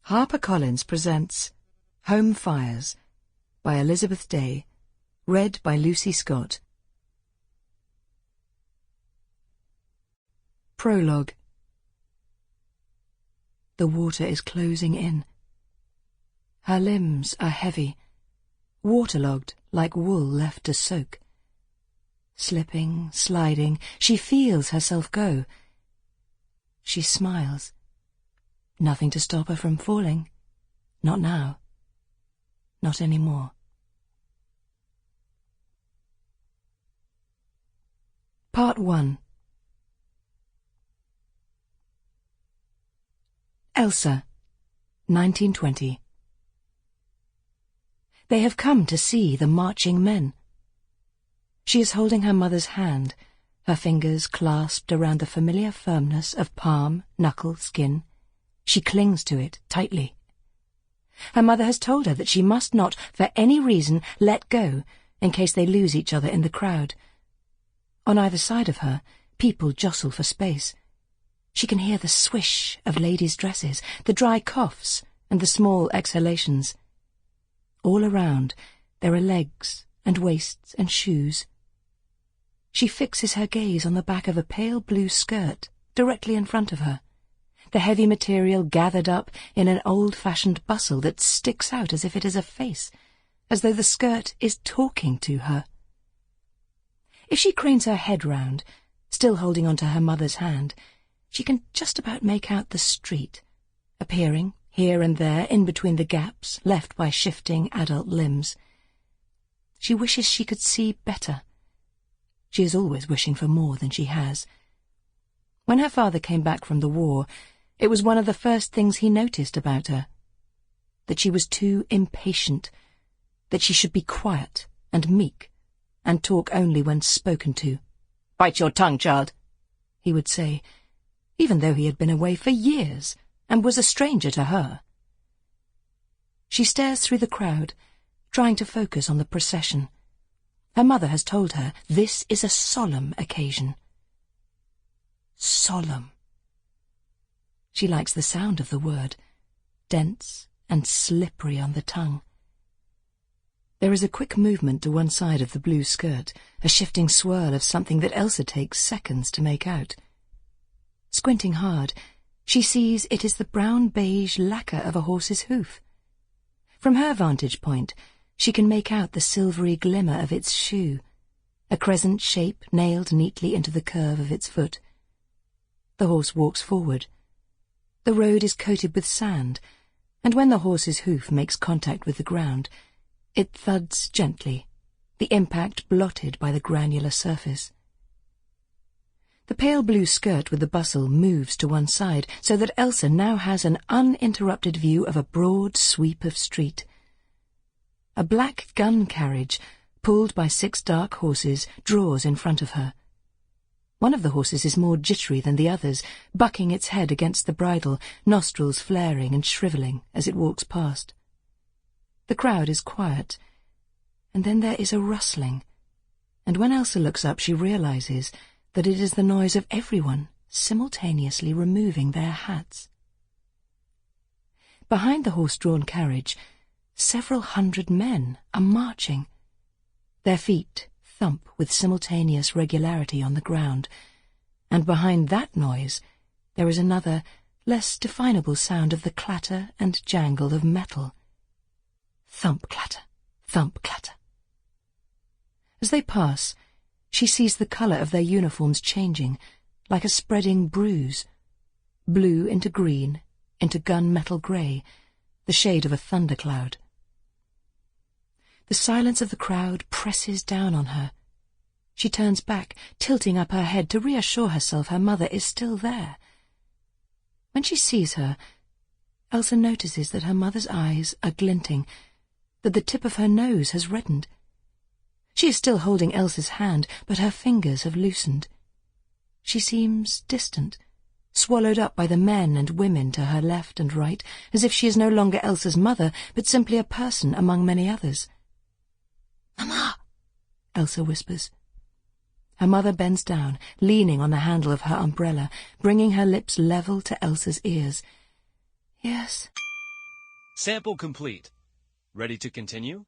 HarperCollins presents Home Fires by Elizabeth Day, read by Lucy Scott. Prologue. The water is closing in. Her limbs are heavy, waterlogged like wool left to soak. Slipping, sliding, she feels herself go. She smiles. Nothing to stop her from falling. Not now. Not anymore. Part 1. Elsa, 1920. They have come to see the marching men. She is holding her mother's hand, her fingers clasped around the familiar firmness of palm, knuckle, skin. She clings to it tightly. Her mother has told her that she must not, for any reason, let go, in case they lose each other in the crowd. On either side of her, people jostle for space. She can hear the swish of ladies' dresses, the dry coughs, and the small exhalations. All around, there are legs and waists and shoes. She fixes her gaze on the back of a pale blue skirt directly in front of her, the heavy material gathered up in an old-fashioned bustle that sticks out as if it is a face, as though the skirt is talking to her. If she cranes her head round, still holding on to her mother's hand, she can just about make out the street, appearing here and there in between the gaps left by shifting adult limbs. She wishes she could see better. She is always wishing for more than she has. When her father came back from the war, it was one of the first things he noticed about her. That she was too impatient, that she should be quiet and meek, and talk only when spoken to. "Bite your tongue, child," he would say, even though he had been away for years and was a stranger to her. She stares through the crowd, trying to focus on the procession. Her mother has told her this is a solemn occasion. Solemn. She likes the sound of the word, dense and slippery on the tongue. There is a quick movement to one side of the blue skirt, a shifting swirl of something that Elsa takes seconds to make out. Squinting hard, she sees it is the brown-beige lacquer of a horse's hoof. From her vantage point, she can make out the silvery glimmer of its shoe, a crescent shape nailed neatly into the curve of its foot. The horse walks forward. The road is coated with sand, and when the horse's hoof makes contact with the ground, it thuds gently, the impact blotted by the granular surface. The pale blue skirt with the bustle moves to one side, so that Elsa now has an uninterrupted view of a broad sweep of street. A black gun carriage, pulled by 6 dark horses, draws in front of her. One of the horses is more jittery than the others, bucking its head against the bridle, nostrils flaring and shrivelling as it walks past. The crowd is quiet, and then there is a rustling, and when Elsa looks up she realizes that it is the noise of everyone simultaneously removing their hats. Behind the horse-drawn carriage, several hundred men are marching. Their feet thump with simultaneous regularity on the ground, and behind that noise there is another, less definable sound of the clatter and jangle of metal. Thump-clatter, thump-clatter. As they pass, she sees the colour of their uniforms changing, like a spreading bruise. Blue into green, into gunmetal grey, the shade of a thundercloud. The silence of the crowd presses down on her. She turns back, tilting up her head to reassure herself her mother is still there. When she sees her, Elsa notices that her mother's eyes are glinting, that the tip of her nose has reddened. She is still holding Elsa's hand, but her fingers have loosened. She seems distant, swallowed up by the men and women to her left and right, as if she is no longer Elsa's mother, but simply a person among many others. "Mama," Elsa whispers. Her mother bends down, leaning on the handle of her umbrella, bringing her lips level to Elsa's ears. "Yes," Sample complete. Ready to continue?